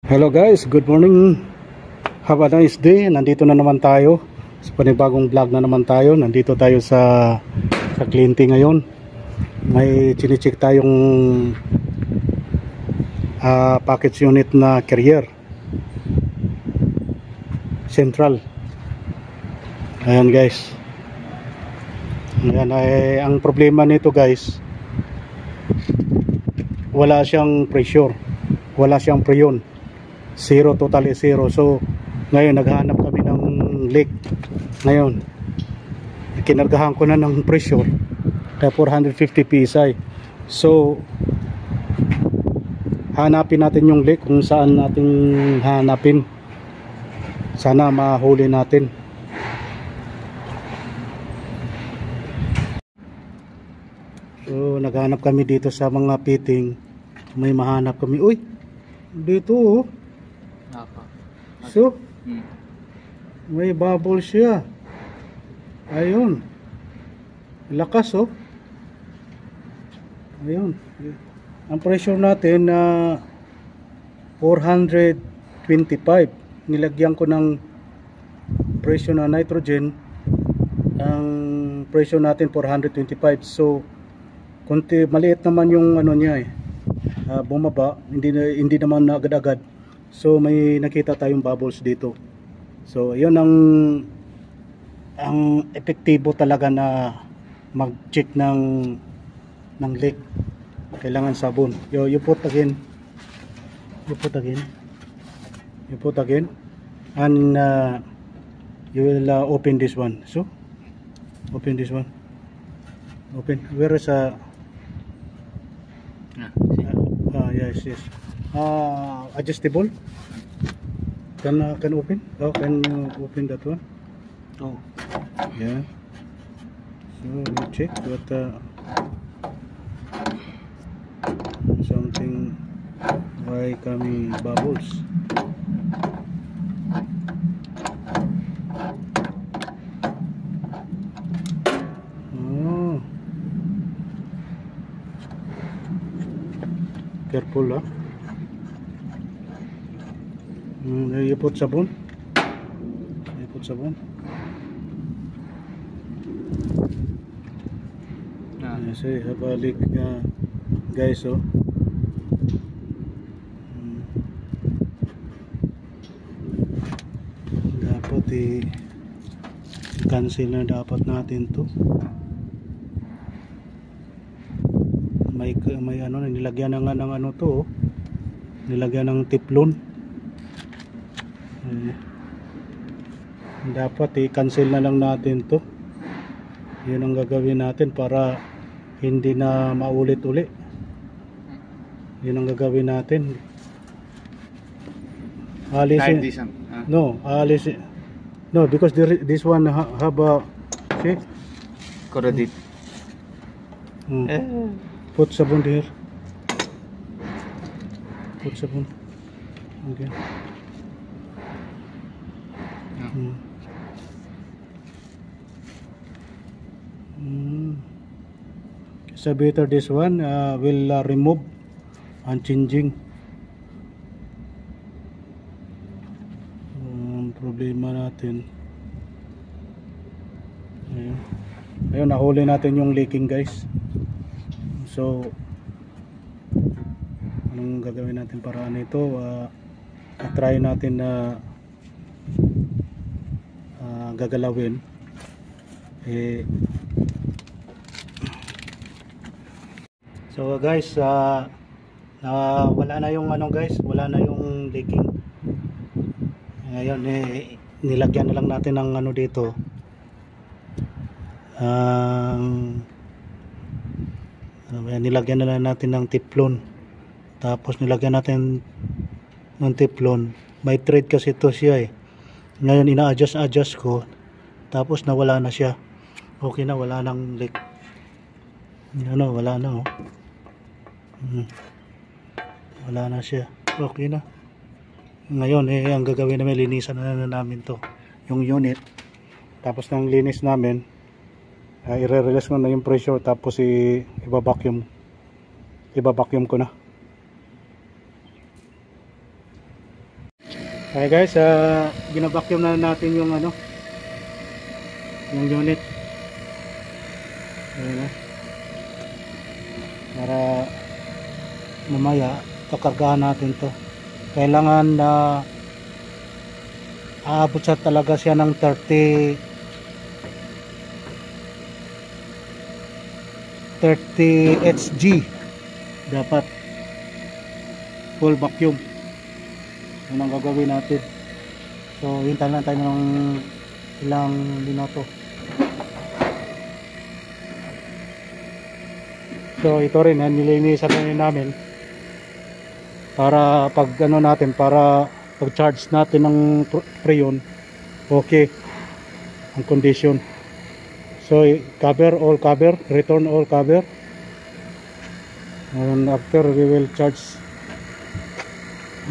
Hello guys, good morning. Have a nice day. Nandito na naman tayo sa panibagong vlog na naman tayo. Nandito tayo sa Cliente ngayon. May chine-check tayong package unit na carrier Central. Ayan guys. Ayan, ang problema nito guys, wala siyang pressure, wala siyang preyon. Zero, totally zero. So ngayon naghahanap kami ng leak. Ngayon kinargahan ko na ng pressure kaya 450 psi. So hanapin natin yung leak, kung saan natin hanapin. Sana mahuli natin. So naghahanap kami dito sa mga fitting. May mahanap kami. Uy, dito oh. So may bubble siya. Ayun, lakas oh. Ayun, ang pressure natin na 425. Nilagyan ko ng pressure na nitrogen. Ang pressure natin 425. So konti maliit naman yung ano niya bumaba, hindi naman agad-agad. So may nakita tayong bubbles dito. So yun ang epektibo talaga na mag-check ng leak. Kailangan sabon. You put again. You put again. You put again. And you will open this one. So open this one. Open. Where is yes. Adjustable. Can open? Oh, can you open that one? Oh. Yeah. So we check what something why coming bubbles. Oh. Careful ah. You put sabon. You put sabon. Yes, have a leak guys oh. Dapat i-cancel na dapat natin to. May ano, nilagyan na nga ng ano to oh. Nilagyan ng teflon. Dapat i-cancel na lang natin to. Yun ang gagawin natin para hindi na maulit-uli. Yun ang gagawin natin. Alisin. No, alisin. No, because this one have a see? Corroded. Put sabon there. Put sabon. Okay. So better this one will remove and changing. Problema natin. Ayun, nahuli natin yung leaking guys. So anong gagawin natin para nito? Try natin na gagalawin. So guys, wala na yung ano guys, wala na yung leaking. Ngayon nilagyan na lang natin ng ano dito. Nilagyan na lang natin ng teflon. Tapos nilagyan natin ng teflon. May thread kasi ito siya Ngayon ina-adjust ko. Tapos nawala na siya. Okay na, wala nang leak. Ano, wala na oh. Wala na siya. Okay na. Ngayon ang gagawin namin, linisan na namin to, yung unit. Tapos nang linis namin, i-release ko na yung pressure. Tapos iba-vacuum ko na. Okay guys, ginabacuum na natin yung ano, yung unit. Ayan na. Para mamaya kakargahan natin to. Kailangan na aabot siya talaga siya ng 30 HG dapat full vacuum. Yun ang gagawin natin. So hintayin lang tayo ng ilang minuto. So ito rin, nilinisan rin namin para pag ano natin, para pag charge natin ng Freon, okay ang condition. So cover, all cover, return all cover, and after we will charge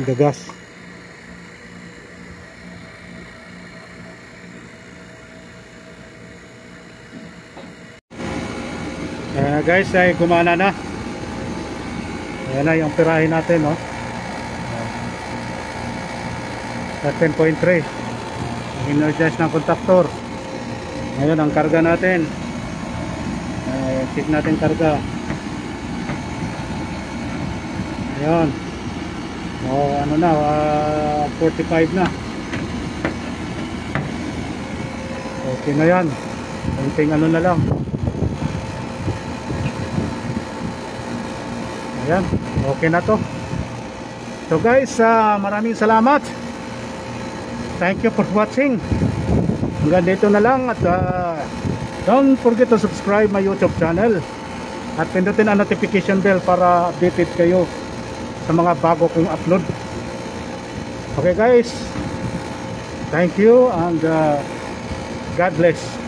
the gas. Guys, ay gumana na. Ayan na yung pirahin natin, no? 10.3 energize ng contactor. Ngayon ang karga natin, check natin karga. Ayan, ano na, 45 na. Okay na yan. Konting ano na lang. Ayan, okay na to. So guys, maraming salamat. Thank you for watching. Hanggang dito na lang. At don't forget to subscribe my YouTube channel. At pindutin ang notification bell para updated kayo sa mga bago kong upload. Okay guys, thank you and God bless.